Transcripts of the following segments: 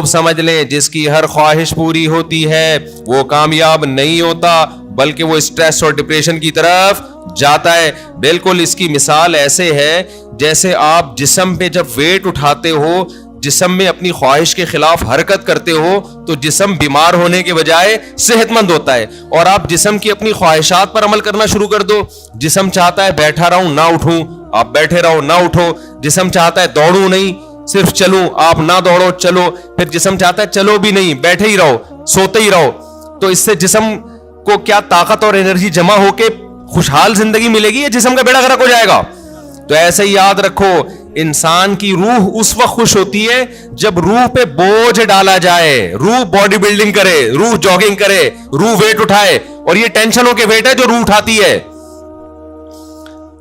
لوگ سمجھ لیں جس کی ہر خواہش پوری ہوتی ہے وہ کامیاب نہیں ہوتا بلکہ وہ اسٹریس اور ڈپریشن کی طرف جاتا ہے. بالکل اس کی مثال ایسے ہے جیسے آپ جسم پہ جب ویٹ اٹھاتے ہو, جسم میں اپنی خواہش کے خلاف حرکت کرتے ہو تو جسم بیمار ہونے کے بجائے صحت مند ہوتا ہے. اور آپ جسم کی اپنی خواہشات پر عمل کرنا شروع کر دو, جسم چاہتا ہے بیٹھا رہوں نہ اٹھوں, آپ بیٹھے رہو نہ اٹھو. جسم چاہتا ہے دوڑوں نہیں صرف چلوں, آپ نہ دوڑو چلو. پھر جسم چاہتا ہے چلو بھی نہیں بیٹھے ہی رہو سوتے ہی رہو. تو اس سے جسم کو کیا طاقت اور انرجی جمع ہو کے خوشحال زندگی ملے گی یا جسم کا بیڑا غرق ہو جائے گا؟ تو ایسے ہی یاد رکھو انسان کی روح اس وقت خوش ہوتی ہے جب روح پہ بوجھ ڈالا جائے, روح باڈی بلڈنگ کرے, روح جاگنگ کرے, روح ویٹ اٹھائے. اور یہ ٹینشنوں کے ویٹ ہے جو روح اٹھاتی ہے.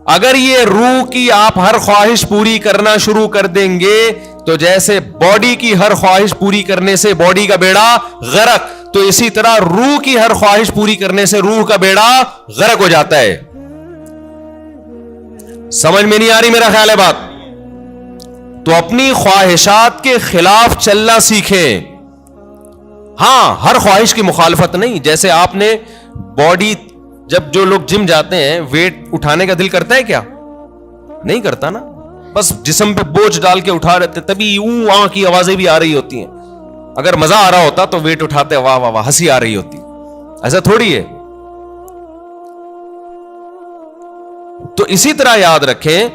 اگر یہ روح کی آپ ہر خواہش پوری کرنا شروع کر دیں گے تو جیسے باڈی کی ہر خواہش پوری کرنے سے باڈی کا بیڑا غرق, تو اسی طرح روح کی ہر خواہش پوری کرنے سے روح کا بیڑا غرق ہو جاتا ہے. سمجھ میں نہیں آ رہی میرا خیال ہے بات؟ تو اپنی خواہشات کے خلاف چلنا سیکھیں. ہاں ہر خواہش کی مخالفت نہیں. جیسے آپ نے باڈی, جب جو لوگ جم جاتے ہیں ویٹ اٹھانے کا دل کرتا ہے کیا؟ نہیں کرتا نا, بس جسم پہ بوجھ ڈال کے اٹھا رہتے تبھی اوں کی آوازیں بھی آ رہی ہوتی ہیں. اگر مزہ آ رہا ہوتا تو ویٹ اٹھاتے واہ واہ واہ ہنسی آ رہی ہوتی. ایسا تھوڑی ہے. تو اسی طرح یاد رکھیں,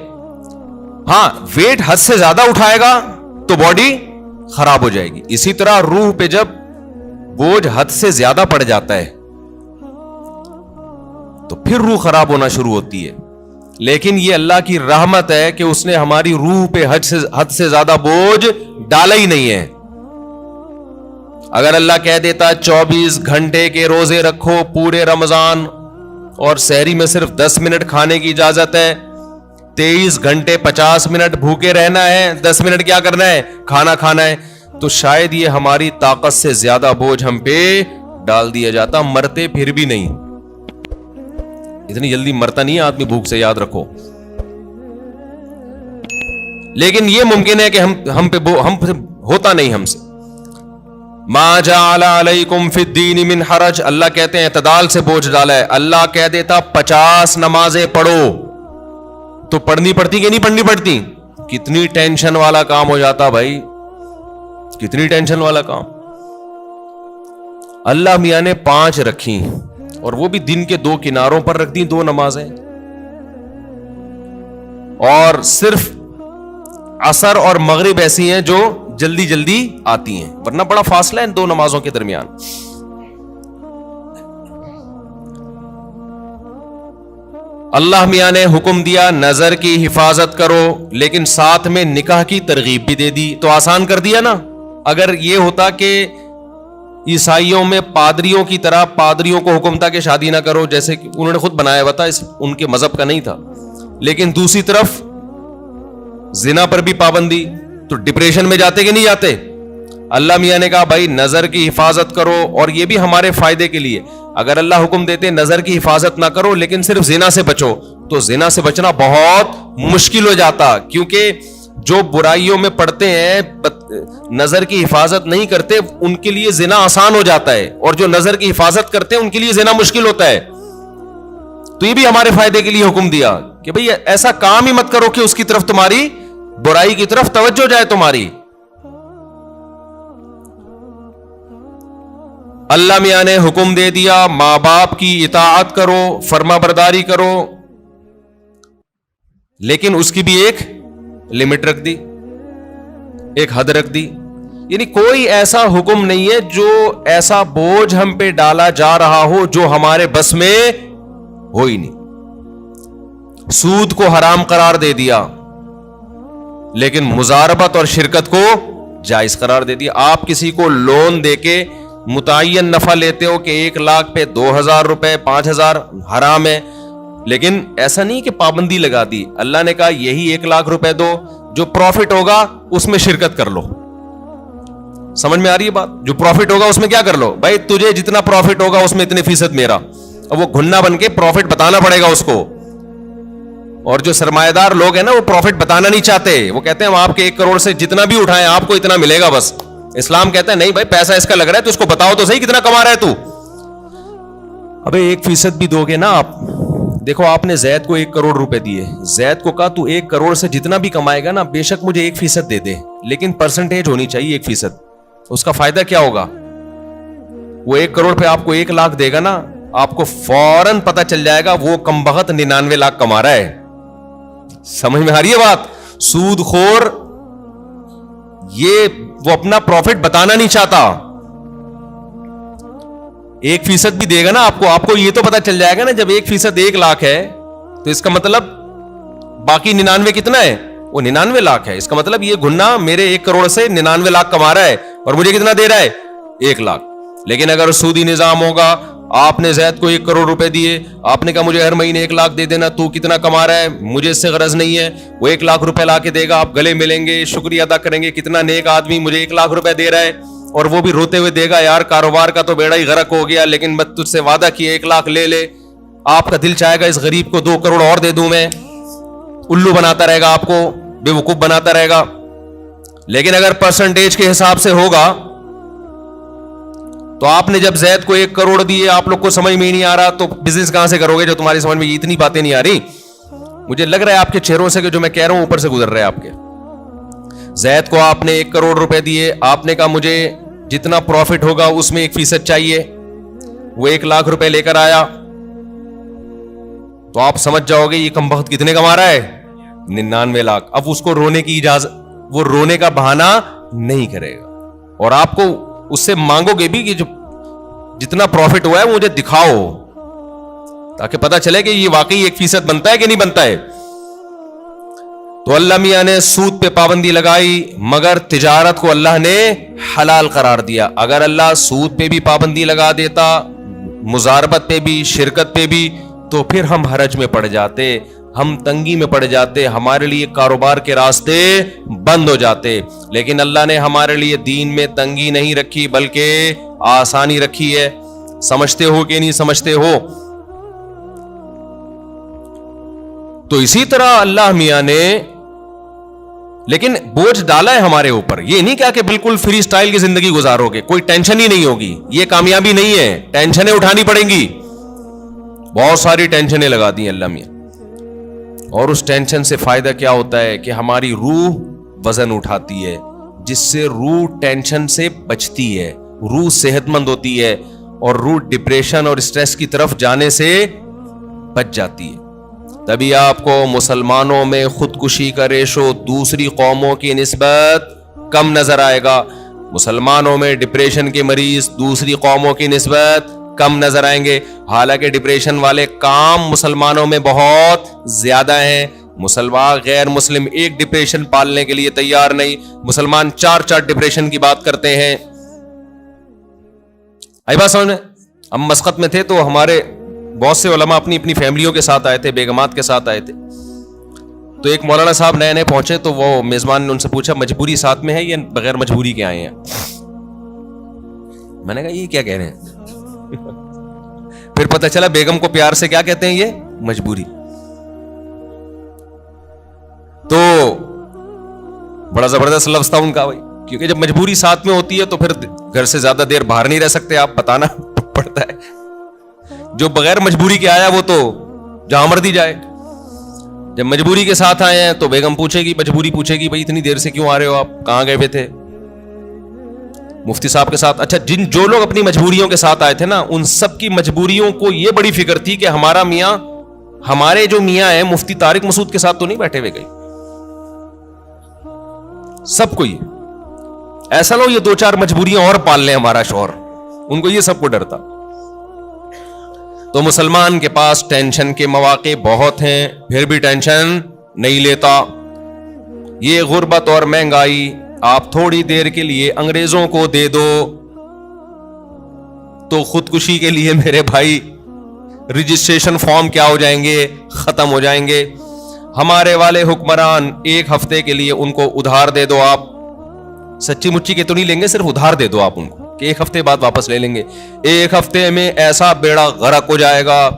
ہاں ویٹ حد سے زیادہ اٹھائے گا تو باڈی خراب ہو جائے گی. اسی طرح روح پہ جب بوجھ حد سے زیادہ پڑ جاتا ہے تو پھر روح خراب ہونا شروع ہوتی ہے. لیکن یہ اللہ کی رحمت ہے کہ اس نے ہماری روح پہ حد سے زیادہ بوجھ ڈالا ہی نہیں ہے. اگر اللہ کہہ دیتا 24 گھنٹے کے روزے رکھو پورے رمضان اور سحری میں صرف 10 منٹ کھانے کی اجازت ہے, 23 گھنٹے 50 منٹ بھوکے رہنا ہے, 10 منٹ کیا کرنا ہے؟ کھانا کھانا ہے, تو شاید یہ ہماری طاقت سے زیادہ بوجھ ہم پہ ڈال دیا جاتا. مرتے پھر بھی نہیں, اتنی جلدی مرتا نہیں ہے آدمی بھوک سے, یاد رکھو. لیکن یہ ممکن ہے کہ ہم پہ ہوتا نہیں ہم سے. ما جعل علیکم فی الدین من حرج, اللہ کہتے ہیں اعتدال سے بوجھ ڈالا ہے. اللہ کہہ دیتا 50 نمازیں پڑھو تو پڑھنی پڑتی کہ نہیں پڑھنی پڑتی؟ کتنی ٹینشن والا کام ہو جاتا بھائی, کتنی ٹینشن والا کام. اللہ میاں نے 5 رکھی اور وہ بھی دن کے 2 کناروں پر رکھ دی 2 نمازیں, اور صرف عصر اور مغرب ایسی ہیں جو جلدی جلدی آتی ہیں, ورنہ بڑا فاصلہ ہے ان 2 نمازوں کے درمیان. اللہ میاں نے حکم دیا نظر کی حفاظت کرو, لیکن ساتھ میں نکاح کی ترغیب بھی دے دی. تو آسان کر دیا نا. اگر یہ ہوتا کہ عیسائیوں میں پادریوں کی طرح پادریوں کو حکم تھا کہ شادی نہ کرو, جیسے کہ انہوں نے خود بنایا ہوا تھا, ان کے مذہب کا نہیں تھا, لیکن دوسری طرف زنا پر بھی پابندی, تو ڈپریشن میں جاتے کہ نہیں جاتے؟ اللہ میاں نے کہا بھائی نظر کی حفاظت کرو, اور یہ بھی ہمارے فائدے کے لیے. اگر اللہ حکم دیتے نظر کی حفاظت نہ کرو لیکن صرف زنا سے بچو, تو زنا سے بچنا بہت مشکل ہو جاتا, کیونکہ جو برائیوں میں پڑتے ہیں نظر کی حفاظت نہیں کرتے ان کے لیے زنا آسان ہو جاتا ہے, اور جو نظر کی حفاظت کرتے ہیں ان کے لیے زنا مشکل ہوتا ہے. تو یہ بھی ہمارے فائدے کے لیے حکم دیا کہ بھئی ایسا کام ہی مت کرو کہ اس کی طرف تمہاری برائی کی طرف توجہ جائے تمہاری. اللہ میاں نے حکم دے دیا ماں باپ کی اطاعت کرو, فرما برداری کرو, لیکن اس کی بھی ایک لمٹ رکھ دی, ایک حد رکھ دی. یعنی کوئی ایسا حکم نہیں ہے جو ایسا بوجھ ہم پہ ڈالا جا رہا ہو جو ہمارے بس میں ہو ہی نہیں. سود کو حرام قرار دے دیا لیکن مزاربت اور شرکت کو جائز قرار دے دیا. آپ کسی کو لون دے کے متعین نفع لیتے ہو کہ 1 لاکھ پہ 2,000 روپے 5,000 حرام ہے, لیکن ایسا نہیں کہ پابندی لگا دی. اللہ نے کہا یہی 1 لاکھ روپے دو, جو پروفٹ ہوگا اس میں شرکت کر لو. سمجھ میں آ رہی ہے بات؟ جو پروفٹ ہوگا اس میں کیا کر لو بھائی, تجھے جتنا پروفٹ ہوگا اس میں اتنے فیصد میرا. اب وہ گھننا بن کے پروفٹ بتانا پڑے گا اس کو. اور جو سرمایہ دار لوگ ہیں نا وہ پروفٹ بتانا نہیں چاہتے, وہ کہتے ہیں ہم آپ کے 1 کروڑ سے جتنا بھی اٹھائیں آپ کو اتنا ملے گا بس. اسلام کہتا ہے نہیں بھائی پیسہ اس کا لگ رہا ہے تو اس کو بتاؤ تو صحیح کتنا کما رہا ہے تو. ابے 1% بھی دو گے نا آپ. دیکھو آپ نے زید کو 1 کروڑ روپے دیے, زید کو کہا تو 1 کروڑ سے جتنا بھی کمائے گا نا بے شک مجھے 1% دے دے, لیکن پرسنٹیج ہونی چاہیے 1%. اس کا فائدہ کیا ہوگا؟ وہ 1 کروڑ پہ آپ کو 1 لاکھ دے گا نا, آپ کو فوراً پتا چل جائے گا وہ کم بخت 99 لاکھ کما رہا ہے. سمجھ میں آ رہی ہے بات؟ سود خور یہ وہ اپنا پروفٹ بتانا نہیں چاہتا. 1% بھی دے گا نا آپ کو یہ تو پتا چل جائے گا نا جب 1% 1 لاکھ ہے تو اس کا مطلب باقی 99 کتنا ہے؟ وہ 99 لاکھ ہے. اس کا مطلب یہ گھنا میرے 1 کروڑ سے 99 لاکھ کما رہا ہے اور مجھے کتنا دے رہا ہے؟ 1 لاکھ. لیکن اگر سودی نظام ہوگا, آپ نے زید کو 1 کروڑ روپے دیے, آپ نے کہا مجھے ہر مہینے 1 لاکھ دے دینا, تو کتنا کما رہا ہے مجھے اس سے غرض نہیں ہے. وہ 1 لاکھ روپے لا کے دے گا, آپ گلے ملیں گے, شکریہ ادا کریں گے, کتنا نیک آدمی مجھے 1 لاکھ روپے دے رہا ہے, اور وہ بھی روتے ہوئے دے گا یار کاروبار کا تو بیڑا ہی غرق ہو گیا, لیکن میں تجھ سے وعدہ کیا 1 لاکھ لے لے. آپ کا دل چاہے گا اس غریب کو 2 کروڑ اور دے دوں میں, الو بناتا رہے گا, آپ کو بے وقوف بناتا رہے گا. لیکن اگر پرسنٹیج کے حساب سے ہوگا تو آپ نے جب زید کو 1 کروڑ دیے, آپ لوگ کو سمجھ میں ہی نہیں آ رہا تو بزنس کہاں سے کرو گے جو تمہاری سمجھ میں اتنی باتیں نہیں آ رہی. مجھے لگ رہا ہے آپ کے چہروں سے کہ جو میں کہہ رہا ہوں اوپر سے گزر رہا ہے آپ کے. زید کو آپ نے 1 کروڑ روپے دیے, آپ نے کہا مجھے جتنا پروفٹ ہوگا اس میں 1% چاہیے. وہ 1 لاکھ روپے لے کر آیا تو آپ سمجھ جاؤ گے یہ کم بخت کتنے کما رہا ہے؟ 99 لاکھ. اب اس کو رونے کی اجازت, وہ رونے کا بہانہ نہیں کرے گا, اور آپ کو اس سے مانگو گے بھی کہ جو جتنا پروفٹ ہوا ہے مجھے دکھاؤ تاکہ پتا چلے کہ یہ واقعی 1% بنتا ہے کہ نہیں بنتا ہے. تو اللہ میاں نے سود پہ پابندی لگائی, مگر تجارت کو اللہ نے حلال قرار دیا. اگر اللہ سود پہ بھی پابندی لگا دیتا, مزاربت پہ بھی, شرکت پہ بھی, تو پھر ہم حرج میں پڑ جاتے, ہم تنگی میں پڑ جاتے, ہمارے لیے کاروبار کے راستے بند ہو جاتے. لیکن اللہ نے ہمارے لیے دین میں تنگی نہیں رکھی بلکہ آسانی رکھی ہے. سمجھتے ہو کہ نہیں سمجھتے ہو؟ تو اسی طرح اللہ میاں نے لیکن بوجھ ڈالا ہے ہمارے اوپر. یہ نہیں کہا کہ بالکل فری سٹائل کی زندگی گزارو گے, کوئی ٹینشن ہی نہیں ہوگی. یہ کامیابی نہیں ہے, ٹینشنیں اٹھانی پڑیں گی. بہت ساری ٹینشنیں لگا دی اللہ میاں, اور اس ٹینشن سے فائدہ کیا ہوتا ہے کہ ہماری روح وزن اٹھاتی ہے, جس سے روح ٹینشن سے بچتی ہے, روح صحت مند ہوتی ہے, اور روح ڈپریشن اور اسٹریس کی طرف جانے سے بچ جاتی ہے. تبھی آپ کو مسلمانوں میں خودکشی کا ریشو دوسری قوموں کی نسبت کم نظر آئے گا. مسلمانوں میں ڈپریشن کے مریض دوسری قوموں کی نسبت کم نظر آئیں گے, حالانکہ ڈپریشن والے کام مسلمانوں میں بہت زیادہ ہیں. مسلمان غیر مسلم ایک ڈپریشن پالنے کے لیے تیار نہیں, مسلمان 4 ڈپریشن کی بات کرتے ہیں. آئی بات سمجھ میں؟ ہم مسقط میں تھے تو ہمارے بہت سے علماء اپنی اپنی فیملیوں کے ساتھ آئے تھے, بیگمات کے ساتھ آئے تھے. تو ایک مولانا صاحب نئے پہنچے تو وہ میزبان نے ان سے پوچھا مجبوری ساتھ میں ہے یا بغیر مجبوری کے آئے ہیں؟ میں نے کہا یہ کیا کہہ رہے ہیں؟ پھر پتہ چلا بیگم کو پیار سے کیا کہتے ہیں, یہ مجبوری. تو بڑا زبردست لفظ تھا ان کا بھائی, کیونکہ جب مجبوری ساتھ میں ہوتی ہے تو پھر گھر سے زیادہ دیر باہر نہیں رہ سکتے, آپ بتانا پڑتا ہے. جو بغیر مجبوری کے آیا وہ تو جہاں مرضی جائے. جب مجبوری کے ساتھ آئے ہیں تو بیگم پوچھے گی, مجبوری پوچھے گی بھائی اتنی دیر سے کیوں آ رہے ہو, آپ کہاں گئے ہوئے تھے؟ مفتی صاحب کے ساتھ, اچھا جو لوگ اپنی مجبوریوں کے ساتھ آئے تھے نا, ان سب کی مجبوریوں کو یہ بڑی فکر تھی کہ ہمارا میاں, ہمارے جو میاں ہیں مفتی طارق مسعود کے ساتھ تو نہیں بیٹھے ہوئے گئے. سب کو یہ ایسا لو یہ 2-4 مجبوریاں اور پال لیں ہمارا شوہر, ان کو یہ سب کو ڈر تھا. تو مسلمان کے پاس ٹینشن کے مواقع بہت ہیں, پھر بھی ٹینشن نہیں لیتا. یہ غربت اور مہنگائی آپ تھوڑی دیر کے لیے انگریزوں کو دے دو تو خودکشی کے لیے میرے بھائی رجسٹریشن فارم کیا ہو جائیں گے, ختم ہو جائیں گے. ہمارے والے حکمران 1 ہفتے کے لیے ان کو ادھار دے دو, آپ سچی مچی کے تو نہیں لیں گے, صرف ادھار دے دو آپ ان کو کہ 1 ہفتے بعد واپس لے لیں گے. 1 ہفتے میں ایسا بیڑا غرق ہو جائے گا,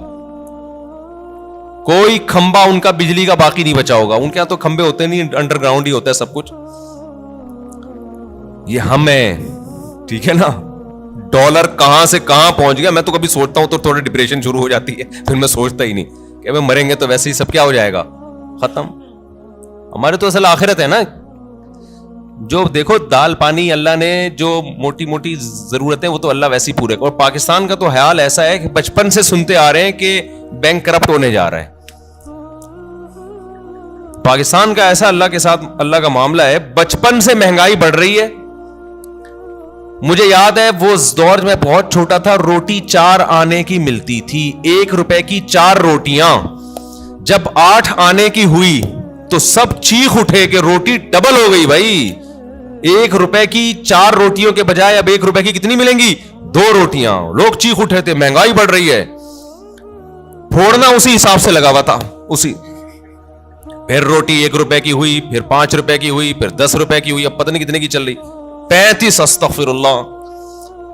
کوئی کھمبا ان کا بجلی کا باقی نہیں بچا ہوگا. ان کے یہاں تو کھمبے ہوتے نہیں, انڈر گراؤنڈ ہی ہوتا ہے سب کچھ. یہ ہم ہیں, ٹھیک ہے نا. ڈالر کہاں سے کہاں پہنچ گیا, میں تو کبھی سوچتا ہوں تو تھوڑی ڈپریشن شروع ہو جاتی ہے, پھر میں سوچتا ہی نہیں کہ مریں گے تو ویسے ہی سب کیا ہو جائے گا, ختم. ہمارے تو اصل آخرت ہے نا. جو دیکھو دال پانی اللہ نے جو موٹی موٹی ضرورتیں وہ تو اللہ ویسے ہی پورے. اور پاکستان کا تو حال ایسا ہے کہ بچپن سے سنتے آ رہے ہیں کہ بینک کرپٹ ہونے جا رہا ہے. پاکستان کا ایسا اللہ کے ساتھ اللہ کا معاملہ ہے, بچپن سے مہنگائی بڑھ رہی ہے. مجھے یاد ہے وہ دور میں بہت چھوٹا تھا, روٹی 4 آنے کی ملتی تھی, 1 روپے کی 4 روٹیاں. جب 8 آنے کی ہوئی تو سب چیخ اٹھے کہ روٹی ڈبل ہو گئی بھائی. 1 روپے کی 4 روٹیوں کے بجائے اب 1 روپے کی کتنی ملیں گی, 2 روٹیاں. لوگ چیخ اٹھے تھے مہنگائی بڑھ رہی ہے. پھوڑنا اسی حساب سے لگا ہوا تھا, اسی. پھر روٹی 1 روپے کی ہوئی, پھر 5 روپے کی ہوئی, پھر 10 روپے کی ہوئی, اب پتہ نہیں کتنے کی چل رہی. 35. استغفر اللہ.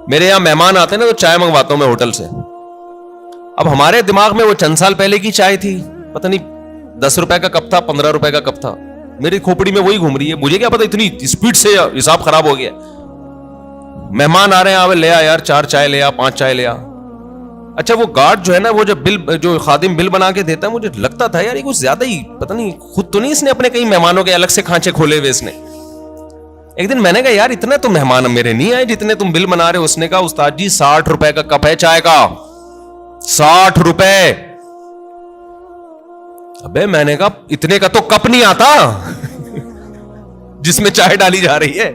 میرے یہاں مہمان آتے ہیں نا تو چائے منگواتا ہوں میں ہوٹل سے. اب ہمارے دماغ میں وہ چند سال پہلے کی چائے تھی, پتہ نہیں 10 روپے کا کپ تھا, 15 روپے کا کپ تھا. میری کھوپڑی میں وہی گھوم رہی ہے, مجھے کیا پتا اتنی اسپیڈ سے حساب خراب ہو گیا. مہمان آ رہے ہیں, آوے لے آ یار 4 چائے لے آ, 5 چائے لے آ. اچھا وہ گارڈ جو ہے نا, وہ جو خادم بل بنا کے دیتا ہے, مجھے لگتا تھا یار یہ کچھ زیادہ ہی, پتہ نہیں خود تو نہیں اس نے اپنے کئی مہمانوں کے الگ سے کھانچے کھولے ہوئے اس نے. ایک دن میں نے کہا یار اتنا تو مہمان میرے نہیں آئے جتنے تم بل بنا رہے ہو. اس نے کہا استاد جی 60 روپے کا کپ ہے چائے کا, 60 روپے. ابے میں نے کہا اتنے کا تو کپ نہیں آتا جس میں چائے ڈالی جا رہی ہے.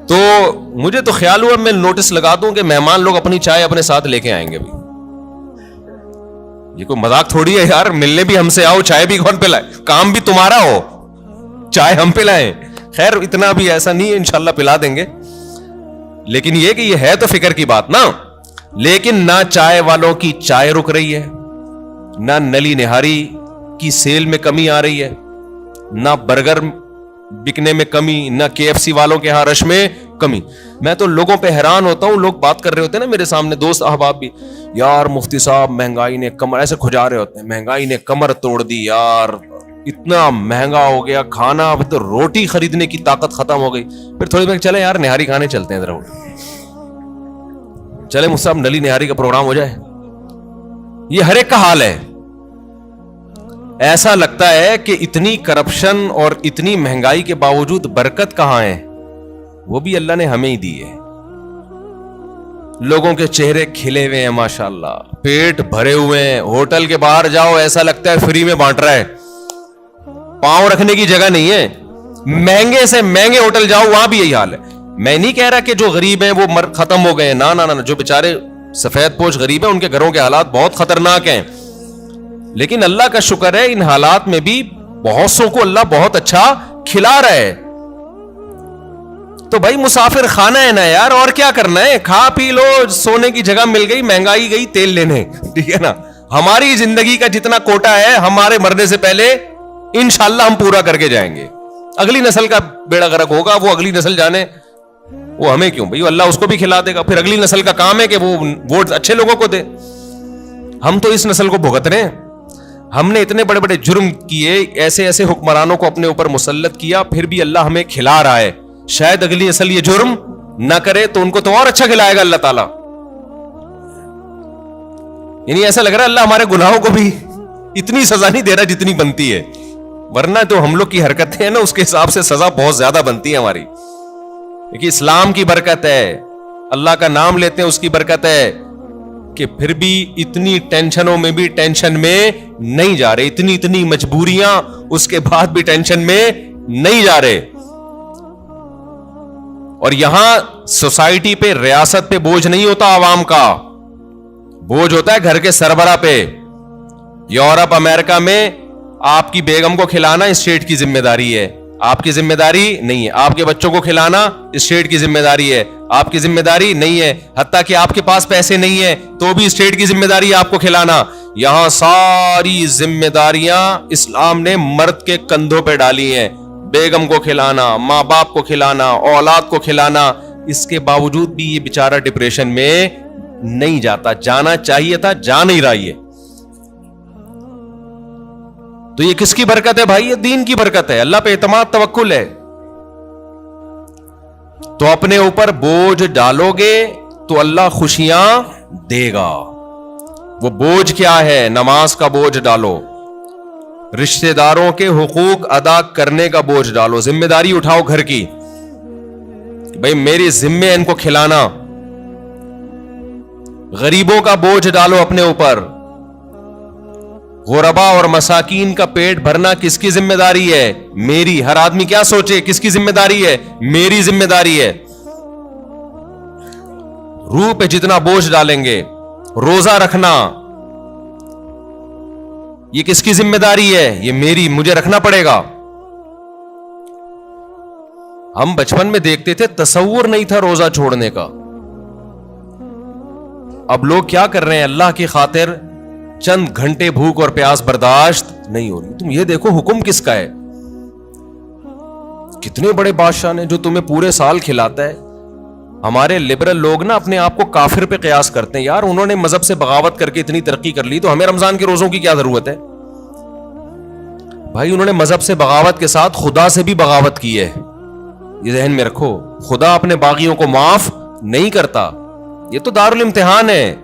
تو مجھے تو خیال ہوا میں نوٹس لگا دوں کہ مہمان لوگ اپنی چائے اپنے ساتھ لے کے آئیں گے. یہ کوئی مذاق تھوڑی ہے یار, ملنے بھی ہم سے آؤ, چائے بھی کون پلائے, کام بھی تمہارا ہو, چائے ہم پلائیں. خیر اتنا بھی ایسا نہیں ہے, انشاءاللہ پلا دیں گے. لیکن یہ کہ یہ ہے تو فکر کی بات نا. لیکن نہ چائے والوں کی چائے رک رہی ہے, نہ نلی نہاری کی سیل میں کمی آ رہی ہے, نہ برگر بکنے میں کمی, نہ KFC والوں کے ہاں رش میں کمی. میں تو لوگوں پہ حیران ہوتا ہوں, لوگ بات کر رہے ہوتے ہیں نا میرے سامنے, دوست احباب بھی, یار مفتی صاحب مہنگائی نے کمر, ایسے کھجا رہے ہوتے ہیں, مہنگائی نے کمر توڑ دی یار, اتنا مہنگا ہو گیا کھانا, اب تو روٹی خریدنے کی طاقت ختم ہو گئی. پھر تھوڑی دیر چلے یار نہاری کھانے چلتے ہیں ذرا, چلے مجھ صاحب نلی نہاری کا پروگرام ہو جائے. یہ ہر ایک کا حال ہے. ایسا لگتا ہے کہ اتنی کرپشن اور اتنی مہنگائی کے باوجود برکت کہاں ہے, وہ بھی اللہ نے ہمیں ہی دی ہے. لوگوں کے چہرے کھلے ہوئے ہیں ماشاءاللہ, پیٹ بھرے ہوئے ہیں. ہوٹل کے باہر جاؤ ایسا لگتا ہے فری میں بانٹ رہا ہے, پاؤں رکھنے کی جگہ نہیں ہے. مہنگے سے مہنگے ہوٹل جاؤ وہاں بھی یہی حال ہے. میں نہیں کہہ رہا کہ جو غریب ہیں وہ ختم ہو گئے, نہ نہ, جو بیچارے سفید پوش غریب ہیں ان کے گھروں کے حالات بہت خطرناک ہیں. لیکن اللہ کا شکر ہے ان حالات میں بھی بہت سو کو اللہ بہت اچھا کھلا رہا ہے. تو بھائی مسافر خانہ ہے نا یار, اور کیا کرنا ہے, کھا پی لو, سونے کی جگہ مل گئی, مہنگائی گئی تیل لینے, ٹھیک ہے نا. ہماری زندگی کا جتنا کوٹا ہے ہمارے مرنے سے پہلے انشاءاللہ ہم پورا کر کے جائیں گے. اگلی نسل کا بیڑا غرق ہوگا, وہ اگلی نسل جانے, وہ ہمیں کیوں بھائی, اللہ اس کو بھی کھلا دے گا. پھر اگلی نسل کا کام ہے کہ وہ ووٹ اچھے لوگوں کو دے. ہم تو اس نسل کو بھگت رہے ہیں. ہم نے اتنے بڑے بڑے جرم کیے, ایسے ایسے حکمرانوں کو اپنے اوپر مسلط کیا, پھر بھی اللہ ہمیں کھلا رہا ہے. شاید اگلی نسل یہ جرم نہ کرے تو ان کو تو اور اچھا کھلائے گا اللہ تعالیٰ. یعنی ایسا لگ رہا ہے اللہ ہمارے گناہوں کو بھی اتنی سزا نہیں دے رہا جتنی بنتی ہے, ورنہ جو ہم لوگ کی حرکتیں ہیں نا اس کے حساب سے سزا بہت زیادہ بنتی ہے ہماری. کہ اسلام کی برکت ہے, اللہ کا نام لیتے ہیں اس کی برکت ہے, کہ پھر بھی اتنی ٹینشنوں میں بھی ٹینشن میں نہیں جا رہے, اتنی مجبوریاں اس کے بعد بھی ٹینشن میں نہیں جا رہے. اور یہاں سوسائٹی پہ, ریاست پہ بوجھ نہیں ہوتا, عوام کا بوجھ ہوتا ہے گھر کے سربراہ پہ. یورپ امریکہ میں آپ کی بیگم کو کھلانا اسٹیٹ کی ذمہ داری ہے, آپ کی ذمہ داری نہیں ہے. آپ کے بچوں کو کھلانا اسٹیٹ کی ذمہ داری ہے, آپ کی ذمہ داری نہیں ہے. حتیٰ کہ آپ کے پاس پیسے نہیں ہے تو بھی اسٹیٹ کی ذمہ داری ہے آپ کو کھلانا. یہاں ساری ذمہ داریاں اسلام نے مرد کے کندھوں پہ ڈالی ہیں. بیگم کو کھلانا, ماں باپ کو کھلانا, اولاد کو کھلانا. اس کے باوجود بھی یہ بیچارہ ڈپریشن میں نہیں جاتا, جانا چاہیے تھا, جا نہیں رہا. یہ تو یہ کس کی برکت ہے بھائی؟ یہ دین کی برکت ہے، اللہ پہ اعتماد توکل ہے. تو اپنے اوپر بوجھ ڈالو گے تو اللہ خوشیاں دے گا. وہ بوجھ کیا ہے؟ نماز کا بوجھ ڈالو، رشتہ داروں کے حقوق ادا کرنے کا بوجھ ڈالو، ذمہ داری اٹھاؤ گھر کی، بھئی میری ذمہ ان کو کھلانا. غریبوں کا بوجھ ڈالو اپنے اوپر. غربا اور مساکین کا پیٹ بھرنا کس کی ذمہ داری ہے؟ میری. ہر آدمی کیا سوچے کس کی ذمہ داری ہے؟ میری ذمہ داری ہے. روح پہ جتنا بوجھ ڈالیں گے. روزہ رکھنا یہ کس کی ذمہ داری ہے؟ یہ میری، مجھے رکھنا پڑے گا. ہم بچپن میں دیکھتے تھے، تصور نہیں تھا روزہ چھوڑنے کا. اب لوگ کیا کر رہے ہیں؟ اللہ کی خاطر چند گھنٹے بھوک اور پیاس برداشت نہیں ہو رہی. تم یہ دیکھو حکم کس کا ہے. کتنے بڑے بادشاہ نے جو تمہیں پورے سال کھلاتا ہے. ہمارے لبرل لوگ نا اپنے آپ کو کافر پہ قیاس کرتے ہیں. یار انہوں نے مذہب سے بغاوت کر کے اتنی ترقی کر لی، تو ہمیں رمضان کے روزوں کی کیا ضرورت ہے؟ بھائی انہوں نے مذہب سے بغاوت کے ساتھ خدا سے بھی بغاوت کی ہے. یہ ذہن میں رکھو، خدا اپنے باغیوں کو معاف نہیں کرتا. یہ تو دارالامتحان ہے.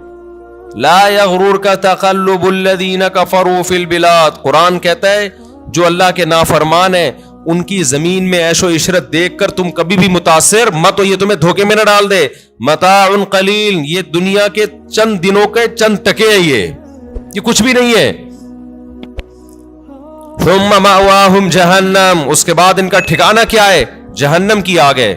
لا یغررک تقلب الذین کفروا فی البلاد. قرآن کہتا ہے جو اللہ کے نافرمان ہیں ان کی زمین میں عیش و عشرت دیکھ کر تم کبھی بھی متاثر مت ہو، یہ تمہیں دھوکے میں نہ ڈال دے. متاع قلیل، یہ دنیا کے چند دنوں کے چند ٹکے ہیں، یہ کچھ بھی نہیں ہے. ثم مأواہم جہنم، اس کے بعد ان کا ٹھکانہ کیا ہے؟ جہنم کی آگ ہے.